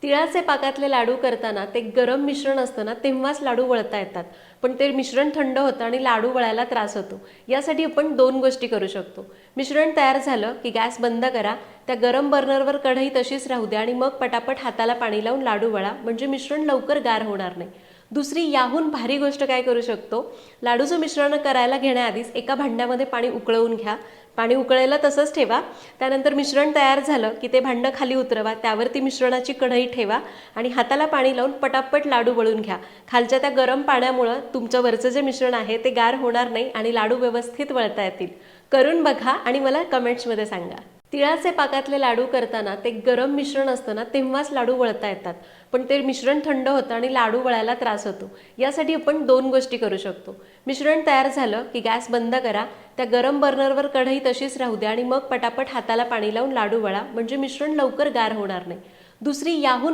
तिळाचे पाकातले लाडू करताना ते गरम मिश्रण असतं ना तेव्हाच लाडू वळता येतात. पण ते मिश्रण थंड होतं आणि लाडू वळायला त्रास होतो. यासाठी आपण दोन गोष्टी करू शकतो. मिश्रण तयार झालं की गॅस बंद करा, त्या गरम बर्नरवर कढई तशीच राहू द्या आणि मग पटापट हाताला पाणी लावून लाडू वळा, म्हणजे मिश्रण लवकर गार होणार नाही. दुसरी याहून भारी गोष्ट काय करू शकतो, लाडूचं मिश्रण करायला घेण्याआधीच एका भांड्यामध्ये पाणी उकळवून घ्या. पाणी उकळायला तसंच ठेवा. त्यानंतर मिश्रण तयार झालं की ते भांडं खाली उतरवा, त्यावरती मिश्रणाची कढई ठेवा आणि हाताला पाणी लावून पटापट लाडू वळून घ्या. खालच्या त्या गरम पाण्यामुळं तुमचं वरचं जे मिश्रण आहे ते गार होणार नाही आणि लाडू व्यवस्थित वळता येतील. करून बघा आणि मला कमेंट्समध्ये सांगा. तिळाचे पाकातले लाडू करताना ते गरम मिश्रण असतं ना तेव्हाच लाडू वळता येतात. पण ते मिश्रण थंड होतं आणि लाडू वळायला त्रास होतो. यासाठी आपण दोन गोष्टी करू शकतो. मिश्रण तयार झालं की गॅस बंद करा, त्या गरम बर्नरवर कढई तशीच राहू द्या आणि मग पटापट हाताला पाणी लावून लाडू वळा, म्हणजे मिश्रण लवकर गार होणार नाही. दुसरी याहून